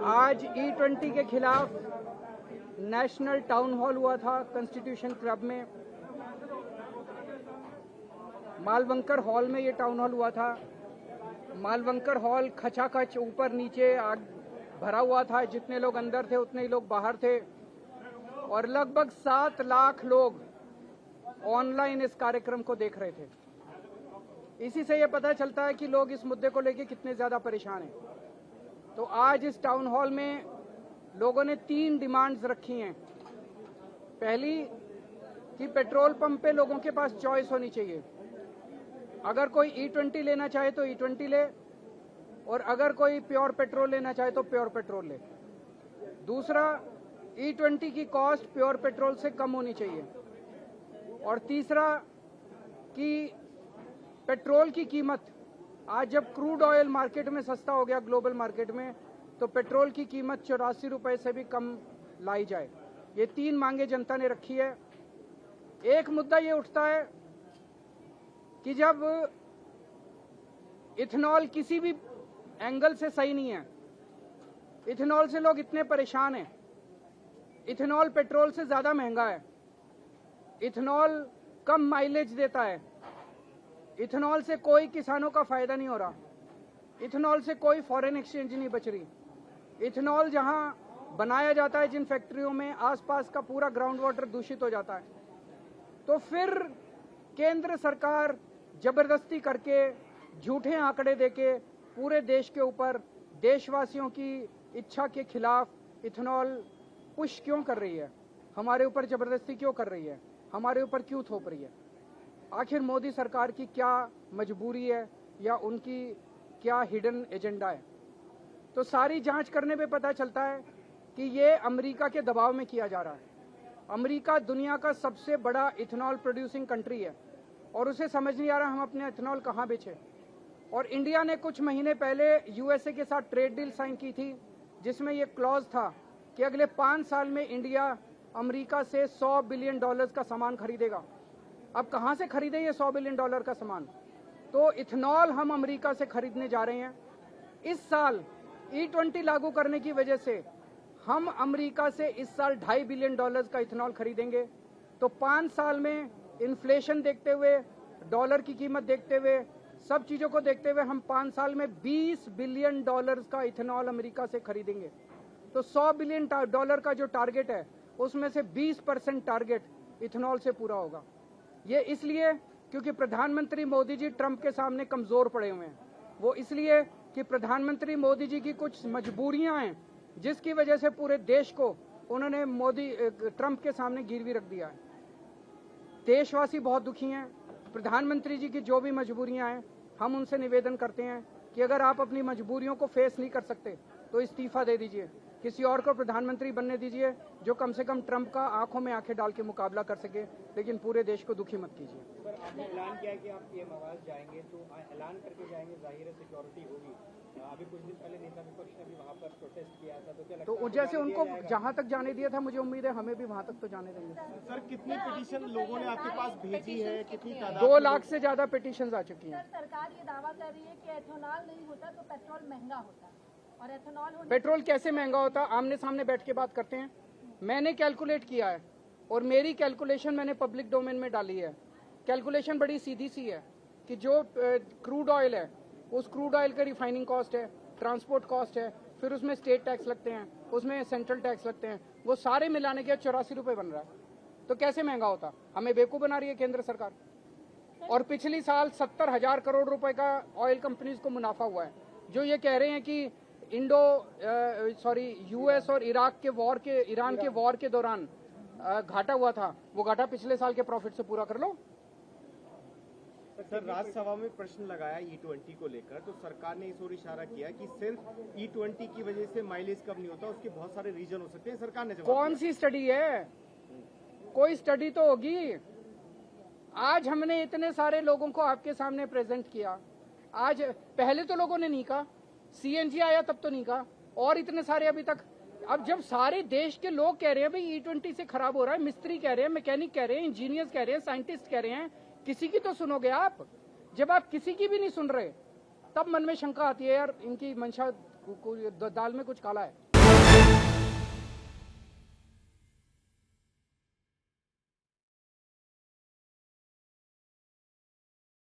आज E20 के खिलाफ नेशनल टाउन हॉल हुआ था कॉन्स्टिट्यूशन क्लब में। मालवंकर हॉल में ये टाउन हॉल हुआ था। मालवंकर हॉल खचाखच ऊपर नीचे आग भरा हुआ था। जितने लोग अंदर थे उतने ही लोग बाहर थे और लगभग 7 लाख लोग ऑनलाइन इस कार्यक्रम को देख रहे थे। इसी से ये पता चलता है कि लोग इस मुद्दे को लेकर कितने ज्यादा परेशान हैं। तो आज इस टाउन हॉल में लोगों ने 3 डिमांड्स रखी हैं। पहली कि पेट्रोल पंप पे लोगों के पास चॉइस होनी चाहिए। अगर कोई E20 लेना चाहे तो E20 ले और अगर कोई प्योर पेट्रोल लेना चाहे तो प्योर पेट्रोल ले। दूसरा, E20 की कॉस्ट प्योर पेट्रोल से कम होनी चाहिए। और तीसरा कि पेट्रोल की कीमत, आज जब क्रूड ऑयल मार्केट में सस्ता हो गया ग्लोबल मार्केट में, तो पेट्रोल की कीमत 84 रुपए से भी कम लाई जाए। ये 3 मांगे जनता ने रखी है। एक मुद्दा ये उठता है कि जब इथेनॉल किसी भी एंगल से सही नहीं है, इथेनॉल से लोग इतने परेशान हैं, इथेनॉल पेट्रोल से ज्यादा महंगा है, इथेनॉल कम माइलेज देता है, इथेनॉल से कोई किसानों का फायदा नहीं हो रहा, इथेनॉल से कोई फॉरेन एक्सचेंज नहीं बच रही। इथेनॉल जहां बनाया जाता है जिन फैक्ट्रियों में, आसपास का पूरा ग्राउंड वाटर दूषित हो जाता है। तो फिर केंद्र सरकार जबरदस्ती करके, झूठे आंकड़े देके पूरे देश के ऊपर देशवासियों की इच्छा के खिलाफ इथेनॉल पुश क्यों कर रही है? हमारे ऊपर जबरदस्ती क्यों कर रही है? हमारे ऊपर क्यों थोप रही है? आखिर मोदी सरकार की क्या मजबूरी है या उनकी क्या हिडन एजेंडा है? तो सारी जांच करने पे पता चलता है कि ये अमेरिका के दबाव में किया जा रहा है। अमेरिका दुनिया का सबसे बड़ा इथेनॉल प्रोड्यूसिंग कंट्री है और उसे समझ नहीं आ रहा हम अपने इथेनॉल कहां बेचें। और इंडिया ने कुछ महीने पहले यूएसए के साथ ट्रेड डील साइन की थी जिसमें यह क्लॉज था कि अगले 5 साल में इंडिया अमेरिका से $100 बिलियन का सामान खरीदेगा। अब कहां से खरीदे ये $100 बिलियन का सामान? तो इथेनॉल हम अमेरिका से खरीदने जा रहे हैं। इस साल E20 लागू करने की वजह से हम अमेरिका से इस साल $2.5 बिलियन का इथेनॉल खरीदेंगे। तो 5 साल में इन्फ्लेशन देखते हुए, डॉलर की कीमत देखते हुए, सब चीजों को देखते हुए हम 5 साल में $20 बिलियन का इथेनॉल अमेरिका से खरीदेंगे। तो $100 बिलियन का जो टारगेट है उसमें से 20% टारगेट इथेनॉल से पूरा होगा। ये इसलिए क्योंकि प्रधानमंत्री मोदी जी ट्रंप के सामने कमजोर पड़े हुए हैं। वो इसलिए कि प्रधानमंत्री मोदी जी की कुछ मजबूरियां हैं जिसकी वजह से पूरे देश को उन्होंने ट्रंप के सामने गिरवी रख दिया है। देशवासी बहुत दुखी हैं। प्रधानमंत्री जी की जो भी मजबूरियां हैं, हम उनसे निवेदन करते हैं कि अगर आप अपनी मजबूरियों को फेस नहीं कर सकते तो इस्तीफा दे दीजिए, किसी और को प्रधानमंत्री बनने दीजिए जो कम से कम ट्रंप का आंखों में आंखें डाल के मुकाबला कर सके, लेकिन पूरे देश को दुखी मत कीजिए। सर, आपने ऐलान किया है कि आप पीएम आवास जाएंगे, तो ऐलान करके जाएंगे, जाहिर है सिक्योरिटी होगी। अभी कुछ दिन पहले नेता विपक्ष ने भी वहाँ पर प्रोटेस्ट किया था, तो क्या लगता है? तो जैसे उनको जहां तक जाने दिया था, मुझे उम्मीद है हमें भी वहां तक तो जाने देंगे। सर, कितनी पिटीशन लोगों ने आपके पास भेजी है? कितनी तादाद? 2 लाख से ज्यादा पिटीशन आ चुकी हैं। सरकार ये दावा कर रही है कि एथेनॉल नहीं होता तो पेट्रोल महंगा होता, और एथेनॉल होने पेट्रोल कैसे महंगा होता? आमने सामने बैठ के बात करते हैं। मैंने कैलकुलेट किया है और मेरी कैलकुलेशन मैंने पब्लिक डोमेन में डाली है। कैलकुलेशन बड़ी सीधी सी है कि जो क्रूड ऑयल है, उस क्रूड ऑयल का रिफाइनिंग कॉस्ट है, ट्रांसपोर्ट कॉस्ट है, फिर उसमें स्टेट टैक्स लगते हैं, उसमें सेंट्रल टैक्स लगते हैं, वो सारे मिलाने के 84 रुपए बन रहा है। तो कैसे महंगा होता? हमें बेवकूफ बना रही है केंद्र सरकार। और पिछली साल 70,000 करोड़ रुपए का ऑयल कंपनीज को मुनाफा हुआ है। जो ये कह रहे हैं कि यूएस और ईरान के वॉर के दौरान घाटा हुआ था, वो घाटा पिछले साल के प्रॉफिट से पूरा कर लो। सर, राज्यसभा में प्रश्न लगाया E20 को लेकर, तो सरकार ने इस ओर इशारा किया कि सिर्फ E20 की वजह से माइलेज कम नहीं होता, उसके बहुत सारे रीजन हो सकते हैं। सरकार ने जवाब कौन सी स्टडी है? कोई स्टडी तो होगी। आज हमने इतने सारे लोगों को आपके सामने प्रेजेंट किया। आज पहले तो लोगों ने नहीं कहा, सीएनजी आया तब तो नहीं कहा, और इतने सारे अभी तक। अब जब सारे देश के लोग कह रहे हैं भाई E20 से खराब हो रहा है, मिस्त्री कह रहे हैं, मैकेनिक कह रहे हैं, इंजीनियर्स कह रहे हैं, साइंटिस्ट कह रहे हैं, किसी की तो सुनोगे आप। जब आप किसी की भी नहीं सुन रहे तब मन में शंका आती है, यार इनकी मंशा दाल में कुछ काला है। है।